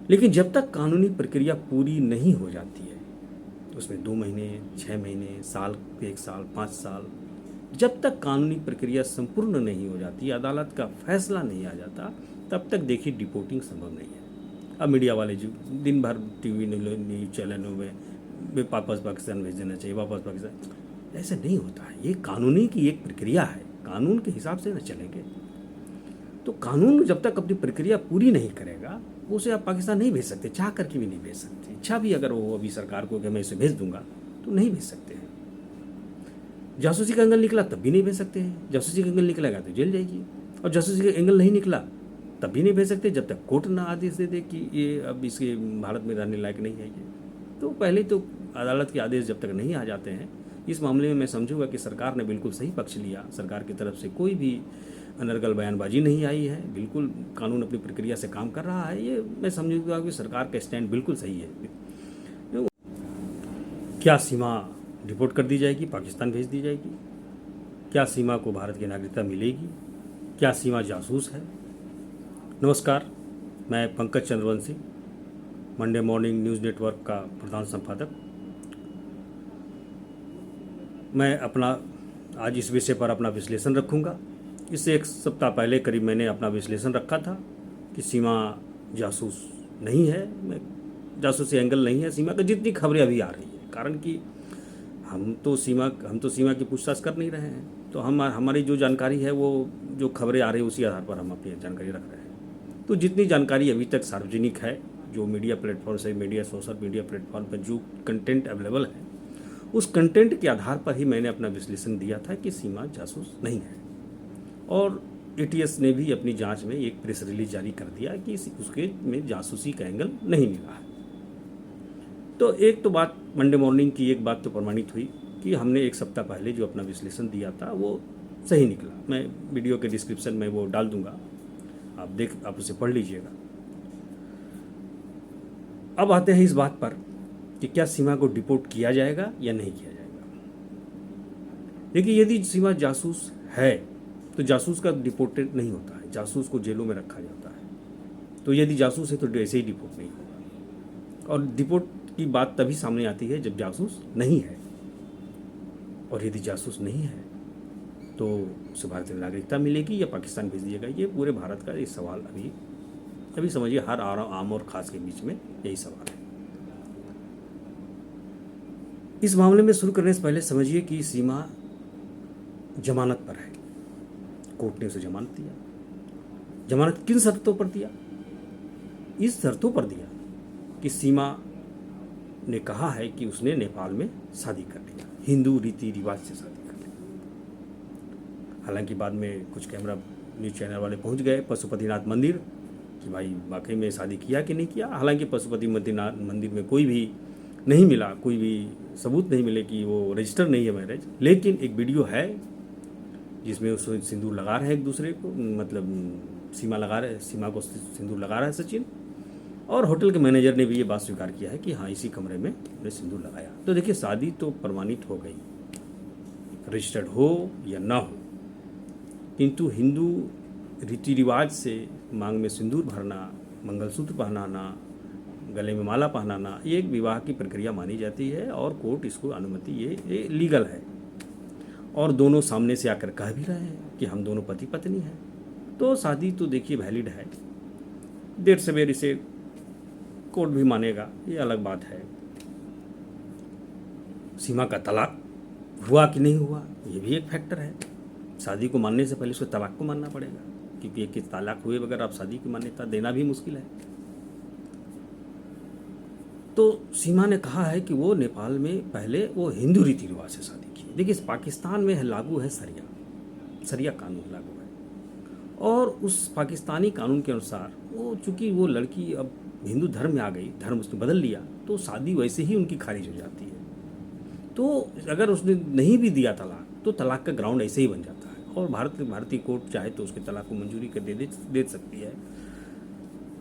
लेकिन जब तक कानूनी प्रक्रिया पूरी नहीं हो जाती है, उसमें 2 महीने, 6 महीने, साल, 1 साल, 5 साल, जब तक कानूनी प्रक्रिया संपूर्ण नहीं हो जाती, अदालत का फैसला नहीं आ जाता, तब तक देखिए डिपोर्टिंग संभव नहीं है। अब मीडिया वाले जो दिन भर टीवी न्यूज़ चैनलों में वापस पाकिस्तान भेज देना चाहिए, वापस पाकिस्तान, ऐसे नहीं होता है। ये कानूनी की एक प्रक्रिया है, कानून के हिसाब से न चलेंगे तो कानून जब तक अपनी प्रक्रिया पूरी नहीं करेगा, उसे आप पाकिस्तान नहीं भेज सकते, चाह करके भी नहीं भेज सकते। इच्छा भी अगर वो अभी सरकार को कि मैं इसे भेज दूंगा तो नहीं भेज सकते हैं। जासूसी का एंगल निकला तब भी नहीं भेज सकते हैं, जासूसी का एंगल निकलेगा तो जेल जाएगी, और जासूसी का एंगल नहीं निकला तब भी नहीं भेज सकते जब तक कोर्ट ना आदेश दे दे कि ये अब इसके भारत में रहने लायक नहीं है। ये तो पहले तो अदालत के आदेश जब तक नहीं आ जाते हैं, इस मामले में मैं समझूंगा कि सरकार ने बिल्कुल सही पक्ष लिया। सरकार की तरफ से कोई भी अनर्गल बयानबाजी नहीं आई है, बिल्कुल कानून अपनी प्रक्रिया से काम कर रहा है। ये मैं समझूंगा कि सरकार का स्टैंड बिल्कुल सही है। क्या सीमा डिपोर्ट कर दी जाएगी, पाकिस्तान भेज दी जाएगी? क्या सीमा को भारत की नागरिकता मिलेगी? क्या सीमा जासूस है? नमस्कार, मैं Pankaj Chandravanshi, Monday morning news network का प्रधान संपादक। मैं अपना आज इस विषय पर अपना विश्लेषण रखूंगा। इससे 1 सप्ताह पहले करीब मैंने अपना विश्लेषण रखा था कि सीमा जासूस नहीं है, जासूसी एंगल नहीं है सीमा का, जितनी खबरें अभी आ रही है। कारण कि हम तो सीमा की पूछताछ कर नहीं रहे हैं, तो हमारी जो जानकारी है वो जो खबरें आ रही है उसी आधार पर हम अपनी जानकारी रख रहे हैं। तो जितनी जानकारी अभी तक सार्वजनिक है, जो मीडिया प्लेटफॉर्म से सोशल मीडिया प्लेटफॉर्म पर जो कंटेंट अवेलेबल है, उस कंटेंट के आधार पर ही मैंने अपना विश्लेषण दिया था कि सीमा जासूस नहीं है। और एटीएस ने भी अपनी जांच में एक प्रेस रिलीज जारी कर दिया कि उसके में जासूसी का एंगल नहीं मिला है। तो एक तो बात मंडे मॉर्निंग की एक बात तो प्रमाणित हुई कि हमने 1 सप्ताह पहले जो अपना विश्लेषण दिया था वो सही निकला। मैं वीडियो के डिस्क्रिप्शन में वो डाल दूंगा, आप उसे पढ़ लीजिएगा। अब आते हैं इस बात पर कि क्या सीमा को डिपोर्ट किया जाएगा या नहीं किया जाएगा। देखिए, यदि सीमा जासूस है तो जासूस का डिपोर्टेड नहीं होता है, जासूस को जेलों में रखा जाता है। तो यदि जासूस है तो ऐसे ही डिपोर्ट नहीं होगा। और डिपोर्ट की बात तभी सामने आती है जब जासूस नहीं है, और यदि जासूस नहीं है तो उसे भारतीय नागरिकता मिलेगी या पाकिस्तान भेज दिएगा। ये पूरे भारत का ये सवाल अभी समझिए हर आम और खास के बीच में यही सवाल है। इस मामले में शुरू करने से पहले समझिए कि सीमा जमानत पर है, कोर्ट ने उसे जमानत दिया। जमानत किन शर्तों पर दिया? इस शर्तों पर दिया कि सीमा ने कहा है कि उसने नेपाल में शादी कर लिया, हिंदू रीति रिवाज से शादी कर लिया। हालांकि बाद में कुछ कैमरा न्यूज़ चैनल वाले पहुंच गए पशुपतिनाथ मंदिर कि भाई वाकई में शादी किया कि नहीं किया। हालांकि पशुपतिनाथ मंदिर में कोई भी नहीं मिला, कोई भी सबूत नहीं मिले कि वो रजिस्टर नहीं है मैरिज। लेकिन एक वीडियो है जिसमें उसको सिंदूर लगा रहे हैं एक दूसरे को, मतलब सीमा को सिंदूर लगा रहा है सचिन, और होटल के मैनेजर ने भी ये बात स्वीकार किया है कि हाँ इसी कमरे में उन्होंने सिंदूर लगाया। तो देखिए, शादी तो प्रमाणित हो गई, रजिस्टर्ड हो या ना हो, किंतु हिंदू रीति रिवाज से मांग में सिंदूर भरना, मंगलसूत्र पहनाना, गले में माला पहनाना, ये एक विवाह की प्रक्रिया मानी जाती है और कोर्ट इसको अनुमति, ये लीगल है। और दोनों सामने से आकर कह भी रहे हैं कि हम दोनों पति पत्नी हैं, तो शादी तो देखिए वैलिड है। देर सवेर इसे कोर्ट भी मानेगा, ये अलग बात है। सीमा का तलाक हुआ कि नहीं हुआ, ये भी एक फैक्टर है। शादी को मानने से पहले उसको तलाक को मानना पड़ेगा, क्योंकि एक तलाक हुए बगैर आप शादी की मान्यता देना भी मुश्किल है। तो सीमा ने कहा है कि वो नेपाल में पहले वो हिंदू रीति रिवाज से शादी की। देखिए, पाकिस्तान में लागू है सरिया कानून लागू है, और उस पाकिस्तानी कानून के अनुसार वो चूँकि वो लड़की अब हिंदू धर्म में आ गई, धर्म उसने बदल लिया, तो शादी वैसे ही उनकी खारिज हो जाती है। तो अगर उसने नहीं भी दिया तलाक तो तलाक का ग्राउंड ऐसे ही बन जाता है, और भारतीय कोर्ट चाहे तो उसके तलाक को मंजूरी कर दे सकती है,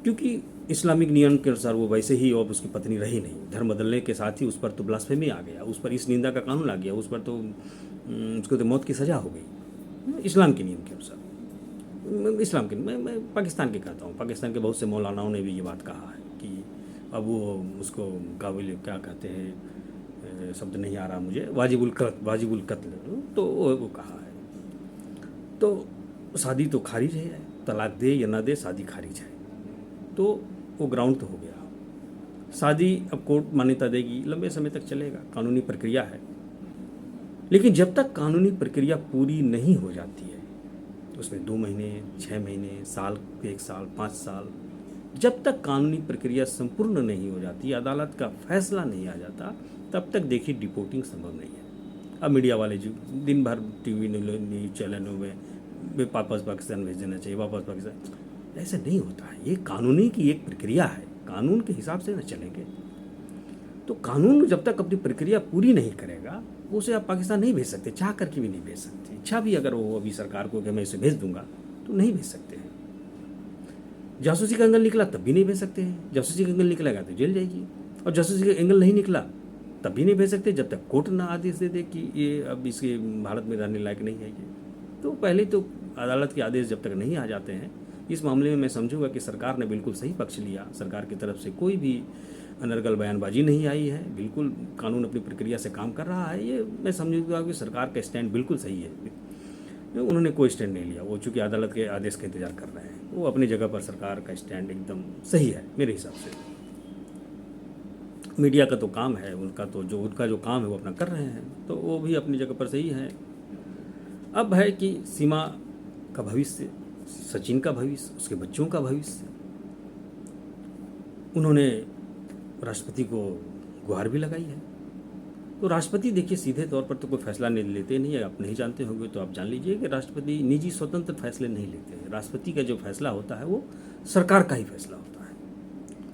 क्योंकि इस्लामिक नियम के अनुसार वो वैसे ही अब उसकी पत्नी रही नहीं। धर्म बदलने के साथ ही उस पर तो ब्लास्फेमी आ गया, उस पर इस निंदा का कानून आ गया, उस पर तो उसको तो मौत की सज़ा हो गई इस्लाम के नियम के अनुसार। इस्लाम के मैं पाकिस्तान के कहता हूँ, पाकिस्तान के बहुत से मौलानाओं ने भी ये बात कहा है कि अब वो उसको काबिल क्या कहते हैं, शब्द नहीं आ रहा मुझे, वाजिबुल कत्ल, तो वो कहा है। तो शादी तो खारिज है, तलाक दे या ना दे शादी खारिज है, तो वो ग्राउंड तो हो गया। शादी अब कोर्ट मान्यता देगी, लंबे समय तक चलेगा, कानूनी प्रक्रिया है। लेकिन जब तक कानूनी प्रक्रिया पूरी नहीं हो जाती है, उसमें 2 महीने, 6 महीने, साल, 1 साल, 5 साल, जब तक कानूनी प्रक्रिया संपूर्ण नहीं हो जाती, अदालत का फैसला नहीं आ जाता, तब तक देखिए डिपोर्टिंग संभव नहीं है। अब मीडिया वाले जो दिन भर टीवी न्यूज़ चैनलों में वापस पाकिस्तान भेज देना चाहिए, वापस पाकिस्तान, ऐसे नहीं होता है। ये कानूनी की एक प्रक्रिया है, कानून के हिसाब से न चलेंगे तो कानून जब तक अपनी प्रक्रिया पूरी नहीं करेगा, उसे आप पाकिस्तान नहीं भेज सकते, चाह करके भी नहीं भेज सकते। इच्छा भी अगर वो अभी सरकार को कि मैं इसे भेज दूंगा, तो नहीं भेज सकते हैं। जासूसी का एंगल निकला तब भी नहीं भेज सकते हैं, जासूसी का एंगल निकलेगा तो जेल जाएगी, और जासूसी का एंगल नहीं निकला तब भी नहीं भेज सकते जब तक कोर्ट ना आदेश दे दे कि ये अब इसके भारत में रहने लायक नहीं है ये। तो पहले तो अदालत के आदेश जब तक नहीं आ जाते हैं, इस मामले में मैं समझूंगा कि सरकार ने बिल्कुल सही पक्ष लिया। सरकार की तरफ से कोई भी अनर्गल बयानबाजी नहीं आई है, बिल्कुल कानून अपनी प्रक्रिया से काम कर रहा है। ये मैं समझूंगा कि सरकार का स्टैंड बिल्कुल सही है। उन्होंने कोई स्टैंड नहीं लिया, वो चूँकि अदालत के आदेश का इंतजार कर रहे हैं, वो अपनी जगह पर सरकार का स्टैंड एकदम सही है मेरे हिसाब से। मीडिया का तो काम है, उनका जो काम है वो अपना कर रहे हैं, तो वो भी अपनी जगह पर सही है। अब है कि सीमा का भविष्य, सचिन का भविष्य, उसके बच्चों का भविष्य। उन्होंने राष्ट्रपति को गुहार भी लगाई है। तो राष्ट्रपति देखिए सीधे तौर पर तो कोई फैसला नहीं लेते नहीं है, आप नहीं जानते होंगे तो आप जान लीजिए कि राष्ट्रपति निजी स्वतंत्र फैसले नहीं लेते हैं। राष्ट्रपति का जो फैसला होता है वो सरकार का ही फैसला होता है,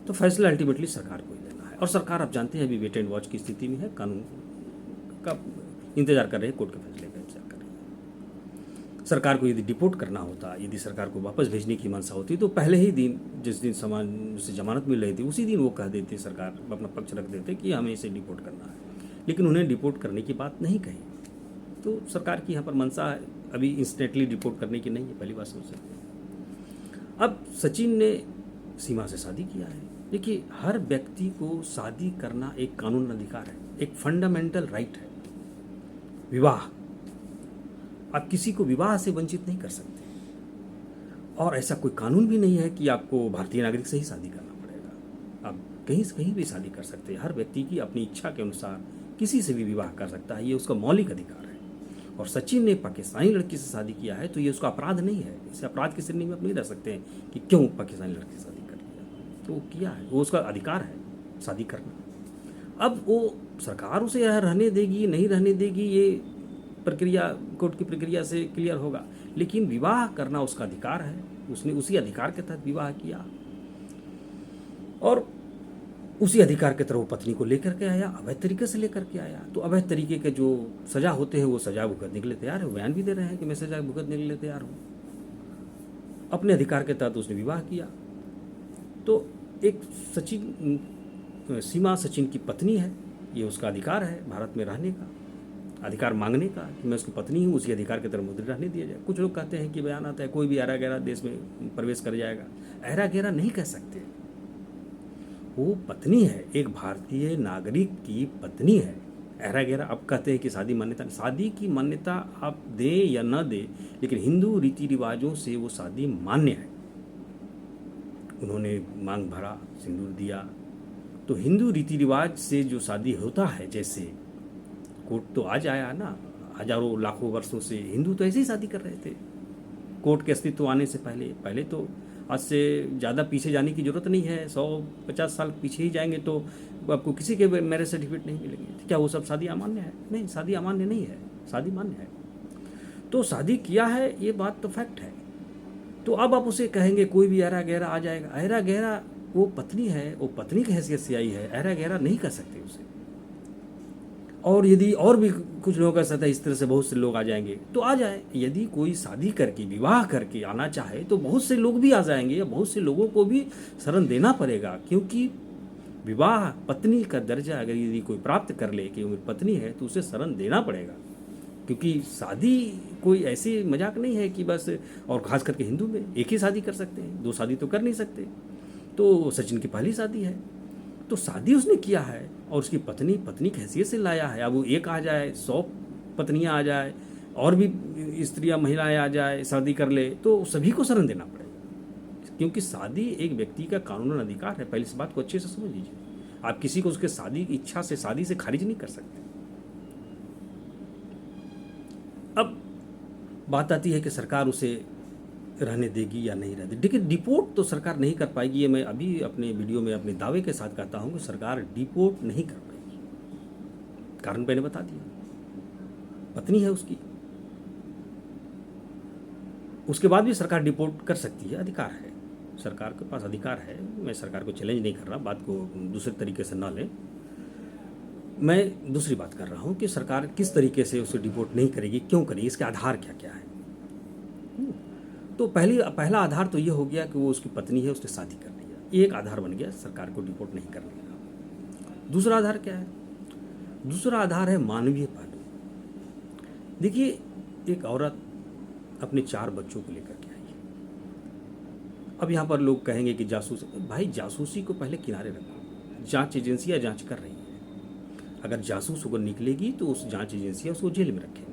तो फैसला अल्टीमेटली सरकार को ही लेना है। और सरकार आप जानते हैं अभी वेट एंड वॉच की स्थिति में है, कानून का इंतजार कर रहे हैं, कोर्ट के फैसले का इंतजार कर रही है। सरकार को यदि डिपोर्ट करना होता, यदि सरकार को वापस भेजने की मंशा होती, तो पहले ही दिन जिस दिन समान से जमानत मिल रही थी उसी दिन वो कह देते, सरकार अपना पक्ष रख देते कि हमें इसे डिपोर्ट करना है। लेकिन उन्हें डिपोर्ट करने की बात नहीं कही, तो सरकार की यहाँ पर मंशा अभी इंस्टेंटली डिपोर्ट करने की नहीं है, पहली बात सोच सकते हैं। अब सचिन ने सीमा से शादी किया है। देखिए हर व्यक्ति को शादी करना एक कानून अधिकार है, एक फंडामेंटल राइट है। विवाह, आप किसी को विवाह से वंचित नहीं कर सकते, और ऐसा कोई कानून भी नहीं है कि आपको भारतीय नागरिक से ही शादी करना पड़ेगा। आप कहीं से कहीं भी शादी कर सकते हैं। हर व्यक्ति की अपनी इच्छा के अनुसार किसी से भी विवाह कर सकता है, ये उसका मौलिक अधिकार है। और सचिन ने पाकिस्तानी लड़की से शादी किया है, तो ये उसका अपराध नहीं है। इसे अपराध की श्रेणी में आप नहीं रह सकते हैं कि क्यों पाकिस्तानी लड़की से शादी कर लिया, तो वो किया है, वो उसका अधिकार है शादी करना। अब वो सरकार उसे यहाँ रहने देगी नहीं रहने देगी, ये प्रक्रिया कोर्ट की प्रक्रिया से क्लियर होगा, लेकिन विवाह करना उसका अधिकार है। उसने उसी अधिकार के तहत विवाह किया, और उसी अधिकार के तरह वो पत्नी को लेकर के आया, अवैध तरीके से लेकर के आया। तो अवैध तरीके के जो सजा होते हैं वो सजा भुगतने के लिए तैयार है, बयान भी दे रहे हैं कि मैं सजा भुगतने के लिए तैयार हूँ। अपने अधिकार के तहत उसने विवाह किया। तो एक सीमा सचिन की पत्नी है, ये उसका अधिकार है भारत में रहने का, अधिकार मांगने का कि मैं उसकी पत्नी हूँ, उसी अधिकार की तरह मुद्रा रहने दिया जाए। कुछ लोग कहते हैं कि बयान आता है कोई भी ऐरा गैरा देश में प्रवेश कर जाएगा। ऐरा गैरा नहीं कह सकते, वो पत्नी है, एक भारतीय नागरिक की पत्नी है। ऐरा गैरा अब कहते हैं कि शादी मान्यता, शादी की मान्यता आप दें या न दें, लेकिन हिंदू रीति रिवाजों से वो शादी मान्य है। उन्होंने मांग भरा, सिंदूर दिया, तो हिंदू रीति रिवाज से जो शादी होता है, जैसे कोर्ट तो आज आया ना, हजारों लाखों वर्षों से हिंदू तो ऐसे ही शादी कर रहे थे। कोर्ट के अस्तित्व आने से पहले तो आज से ज़्यादा पीछे जाने की ज़रूरत नहीं है, 150 साल पीछे ही जाएंगे तो आपको किसी के मैरिज सर्टिफिकेट नहीं मिलेंगे। क्या वो सब शादी अमान्य है? नहीं, शादी अमान्य नहीं है, शादी मान्य है। तो शादी किया है, ये बात तो फैक्ट है। तो अब आप उसे कहेंगे कोई भी ऐरा गहरा आ जाएगा। ऐरा गहरा वो पत्नी है, वो पत्नी की हैसियत से आई है, ऐरा गहरा नहीं कर सकते उसे। और यदि और भी कुछ लोगों का साथ इस तरह से बहुत से लोग आ जाएंगे तो आ जाए। यदि कोई शादी करके विवाह करके आना चाहे तो बहुत से लोग भी आ जाएंगे, या बहुत से लोगों को भी शरण देना पड़ेगा, क्योंकि विवाह पत्नी का दर्जा अगर यदि कोई प्राप्त कर ले कि वो मेरी पत्नी है, तो उसे शरण देना पड़ेगा। क्योंकि शादी कोई ऐसी मजाक नहीं है कि बस, और खास करके हिंदू में एक ही शादी कर सकते हैं, 2 शादी तो कर नहीं सकते। तो सचिन की पहली शादी है, तो शादी उसने किया है और उसकी पत्नी पत्नी की हैसियत से लाया है। अब वो एक आ जाए, 100 पत्नियां आ जाए और भी स्त्रियां महिलाएं आ जाए शादी कर ले, तो सभी को शरण देना पड़ेगा, क्योंकि शादी एक व्यक्ति का कानूनन अधिकार है। पहले इस बात को अच्छे से समझ लीजिए। आप किसी को उसके शादी की इच्छा से, शादी से खारिज नहीं कर सकते। अब बात आती है कि सरकार उसे रहने देगी या नहीं रहने देगी। देखिए, डिपोर्ट तो सरकार नहीं कर पाएगी, ये मैं अभी अपने वीडियो में अपने दावे के साथ कहता हूं कि सरकार डिपोर्ट नहीं कर पाएगी। कारण मैंने बता दिया, पत्नी है उसकी, उसके बाद भी सरकार डिपोर्ट कर सकती है, अधिकार है, सरकार के पास अधिकार है। मैं सरकार को चैलेंज नहीं कर रहा, बात को दूसरे तरीके से ना लें। मैं दूसरी बात कर रहा हूं कि सरकार किस तरीके से उसे डिपोर्ट नहीं करेगी, क्यों करेगी, इसके आधार क्या क्या है। तो पहला आधार तो ये हो गया कि वो उसकी पत्नी है, उसने शादी कर लिया, ये एक आधार बन गया सरकार को डिपोर्ट नहीं करने का। दूसरा आधार क्या है? दूसरा आधार है मानवीय पहलू। देखिए, एक औरत अपने 4 बच्चों को लेकर के आई है। अब यहाँ पर लोग कहेंगे कि जासूस, भाई जासूसी को पहले किनारे रखो, जांच एजेंसियाँ जांच कर रही है। अगर जासूस होकर निकलेगी तो उस जांच एजेंसियाँ उसको जेल में रखेंगे।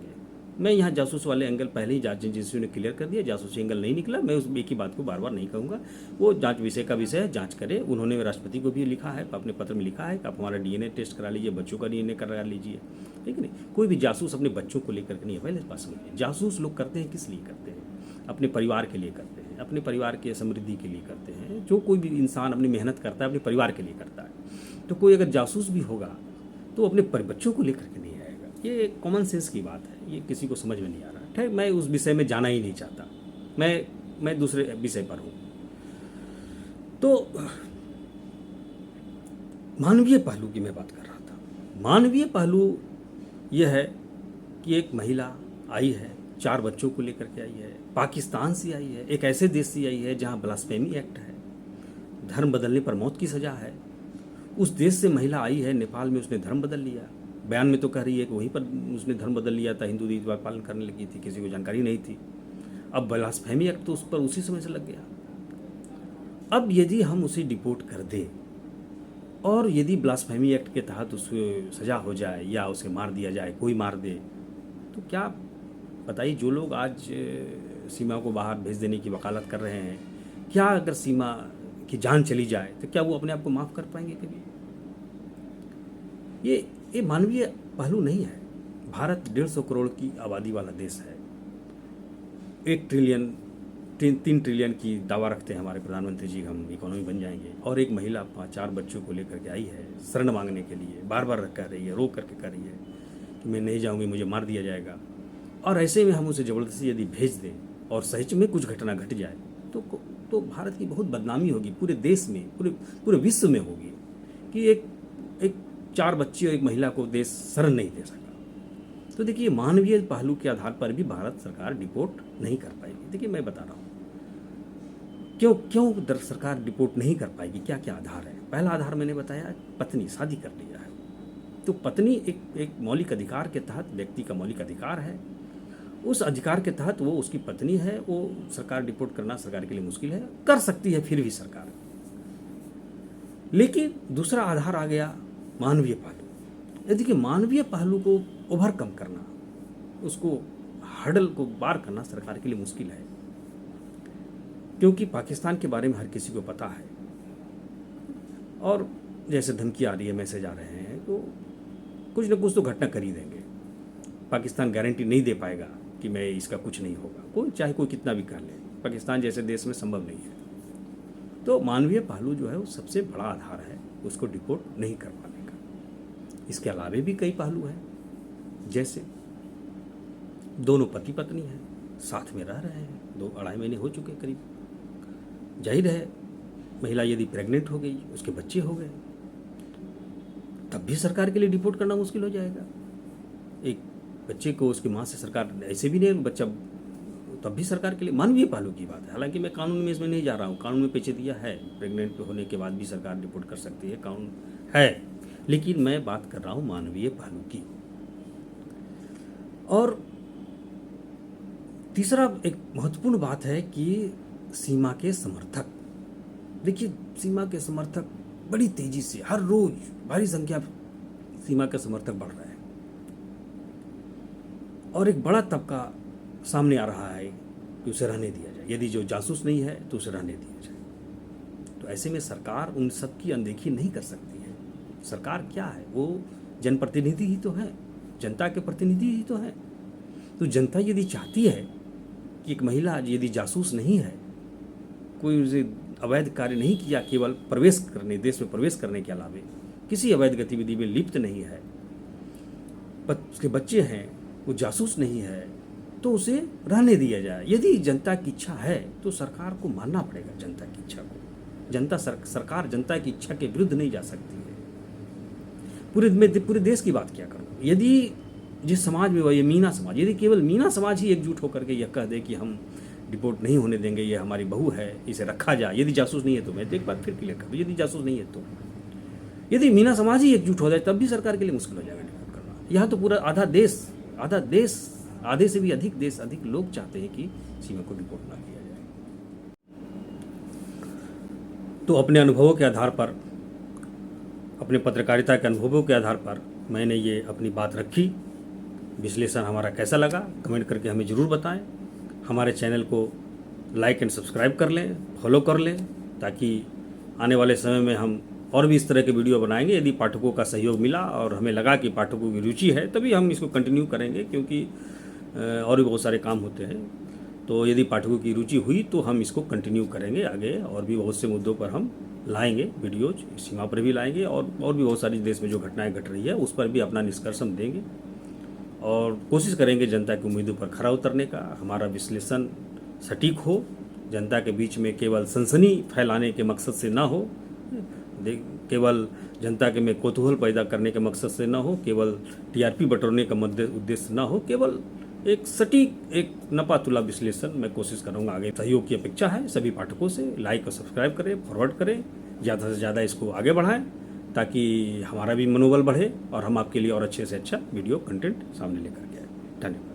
मैं यहाँ जासूस वाले एंगल पहले ही जांच एजेंसियों ने क्लियर कर दिया, जासूसी एंगल नहीं निकला। मैं उस एक ही बात को बार बार नहीं कहूँगा, वो जांच विषय का विषय है, जांच करे। उन्होंने राष्ट्रपति को भी लिखा है, अपने पत्र में लिखा है कि आप हमारा डीएनए टेस्ट करा लीजिए, बच्चों का डीएनए करा लीजिए, ठीक है नहीं। कोई भी जासूस अपने बच्चों को लेकर के नहीं है, पहले इस बात समझिए। जासूस लोग करते हैं किस लिए करते हैं? अपने परिवार के लिए करते हैं, अपने परिवार के समृद्धि के लिए करते हैं। जो कोई भी इंसान अपनी मेहनत करता है अपने परिवार के लिए करता है। तो कोई अगर जासूस भी होगा तो अपने बच्चों को लेकर के नहीं आएगा। ये कॉमन सेंस की बात है, ये किसी को समझ में नहीं आ रहा। ठीक, मैं उस विषय में जाना ही नहीं चाहता, मैं दूसरे विषय पर हूँ। तो मानवीय पहलू की मैं बात कर रहा था। मानवीय पहलू यह है कि एक महिला आई है, 4 बच्चों को लेकर के आई है, पाकिस्तान से आई है, एक ऐसे देश से आई है जहाँ ब्लास्फेमी एक्ट है, धर्म बदलने पर मौत की सज़ा है। उस देश से महिला आई है, नेपाल में उसने धर्म बदल लिया। बयान में तो कह रही है कि वहीं पर उसने धर्म बदल लिया था, हिंदू रीति पालन करने लगी थी, किसी को जानकारी नहीं थी। अब ब्लास्फेमी एक्ट तो उस पर उसी समय से लग गया। अब यदि हम उसे डिपोर्ट कर दें और यदि ब्लास्फेमी एक्ट के तहत उसको सज़ा हो जाए या उसे मार दिया जाए, कोई मार दे, तो क्या बताइए, जो लोग आज सीमा को बाहर भेज देने की वकालत कर रहे हैं, क्या अगर सीमा की जान चली जाए तो क्या वो अपने आप को माफ़ कर पाएंगे कभी? ये मानवीय पहलू नहीं है। भारत 150 करोड़ की आबादी वाला देश है। 1 ट्रिलियन 3 ट्रिलियन की दावा रखते हैं हमारे प्रधानमंत्री जी, हम इकोनॉमी बन जाएंगे। और एक महिला 5-4 बच्चों को लेकर के आई है शरण मांगने के लिए, बार बार कह रही है, रो करके कह रही है कि मैं नहीं जाऊँगी, मुझे मार दिया जाएगा। और ऐसे में हम उसे ज़बरदस्ती यदि भेज दें और सच में कुछ घटना घट जाए तो भारत की बहुत बदनामी होगी, पूरे देश में, पूरे विश्व में होगी कि एक 4 बच्चे और एक महिला को देश शरण नहीं दे सका। तो देखिए, मानवीय पहलू के आधार पर भी भारत सरकार डिपोर्ट नहीं कर पाएगी। देखिए, मैं बता रहा हूँ क्यों सरकार डिपोर्ट नहीं कर पाएगी, क्या क्या आधार है। पहला आधार मैंने बताया, पत्नी, शादी कर लिया है। तो पत्नी एक मौलिक अधिकार के तहत, व्यक्ति का मौलिक अधिकार है, उस अधिकार के तहत वो उसकी पत्नी है, वो सरकार डिपोर्ट करना सरकार के लिए मुश्किल है, कर सकती है फिर भी सरकार। लेकिन दूसरा आधार आ गया मानवीय पहलू। देखिए, मानवीय पहलू को ओवरकम करना, उसको हर्डल को पार करना सरकार के लिए मुश्किल है, क्योंकि पाकिस्तान के बारे में हर किसी को पता है। और जैसे धमकी आ रही है, मैसेज आ रहे हैं, तो कुछ न कुछ तो घटना कर ही देंगे। पाकिस्तान गारंटी नहीं दे पाएगा कि मैं इसका कुछ नहीं होगा, कोई चाहे कोई कितना भी कर ले, पाकिस्तान जैसे देश में संभव नहीं है। तो मानवीय पहलू जो है वो सबसे बड़ा आधार है उसको डिपोर्ट नहीं कर पाने का। इसके अलावे भी कई पहलू हैं, जैसे दोनों पति पत्नी हैं, साथ में रह रहे हैं, 2-2.5 महीने हो चुके करीब। जाहिर है, महिला यदि प्रेग्नेंट हो गई, उसके बच्चे हो गए, तब भी सरकार के लिए डिपोर्ट करना मुश्किल हो जाएगा। एक बच्चे को उसकी माँ से सरकार ऐसे भी नहीं, बच्चा तब भी सरकार के लिए मानवीय पहलू की बात है। हालांकि मैं कानून में इसमें नहीं जा रहा हूँ, कानून में पेचीदगियाँ है, प्रेग्नेंट होने के बाद भी सरकार डिपोर्ट कर सकती है, कानून है, लेकिन मैं बात कर रहा हूँ मानवीय पहलू की। और तीसरा एक महत्वपूर्ण बात है कि सीमा के समर्थक, देखिए, सीमा के समर्थक बड़ी तेजी से हर रोज भारी संख्या सीमा के समर्थक बढ़ रहे हैं और एक बड़ा तबका सामने आ रहा है कि उसे रहने दिया जाए। यदि जो जासूस नहीं है तो उसे रहने दिया जाए। तो ऐसे में सरकार उन सब की अनदेखी नहीं कर सकती है। सरकार क्या है? वो जनप्रतिनिधि ही तो है, जनता के प्रतिनिधि ही तो है। तो जनता यदि चाहती है कि एक महिला यदि जासूस नहीं है, कोई उसे अवैध कार्य नहीं किया, केवल प्रवेश करने, देश में प्रवेश करने के अलावे किसी अवैध गतिविधि में लिप्त नहीं है, उसके बच्चे हैं, वो जासूस नहीं है, तो उसे रहने दिया जाए। यदि जनता की इच्छा है तो सरकार को मानना पड़ेगा जनता की इच्छा को। सरकार जनता की इच्छा के विरुद्ध नहीं जा सकती है। पूरे देश की बात क्या करूँ? यदि जिस समाज में ये मीना समाज, यदि केवल मीना समाज ही एकजुट होकर के यह कह दे कि हम डिपोर्ट नहीं होने देंगे, ये हमारी बहू है, इसे रखा जाए, यदि जासूस नहीं है तो, मैं एक बार फिर क्लियर कर दूँ, यदि जासूस नहीं है तो, यदि मीना समाज ही एकजुट हो जाए तब भी सरकार के लिए मुश्किल हो जाएगा डिपोर्ट करना। यहाँ तो पूरा आधा देश, आधे से भी अधिक लोग चाहते हैं कि सीमा को डिपोर्ट ना किया जाए। तो अपने अनुभवों के आधार पर, अपने पत्रकारिता के अनुभवों के आधार पर मैंने ये अपनी बात रखी। विश्लेषण हमारा कैसा लगा कमेंट करके हमें ज़रूर बताएं। हमारे चैनल को लाइक एंड सब्सक्राइब कर लें, फॉलो कर लें, ताकि आने वाले समय में हम और भी इस तरह के वीडियो बनाएंगे। यदि पाठकों का सहयोग मिला और हमें लगा कि पाठकों की रुचि है, तभी हम इसको कंटिन्यू करेंगे, क्योंकि और भी बहुत सारे काम होते हैं। तो यदि पाठकों की रुचि हुई तो हम इसको कंटिन्यू करेंगे आगे, और भी बहुत से मुद्दों पर हम लाएंगे वीडियोज, सीमा पर भी लाएंगे, और भी बहुत सारी देश में जो घटनाएं घट रही है उस पर भी अपना निष्कर्ष हम देंगे, और कोशिश करेंगे जनता की उम्मीदों पर खरा उतरने का। हमारा विश्लेषण सटीक हो, जनता के बीच में केवल सनसनी फैलाने के मकसद से ना हो, केवल जनता के में कौतूहल पैदा करने के मकसद से ना हो, केवल टीआरपी बटोरने का उद्देश्य ना हो, केवल एक सटीक, एक नपातुला विश्लेषण मैं कोशिश करूँगा। आगे सहयोग की अपेक्षा है सभी पाठकों से। लाइक और सब्सक्राइब करें, फॉरवर्ड करें, ज़्यादा से ज़्यादा इसको आगे बढ़ाएं, ताकि हमारा भी मनोबल बढ़े और हम आपके लिए और अच्छे से अच्छा वीडियो कंटेंट सामने लेकर के आए। धन्यवाद।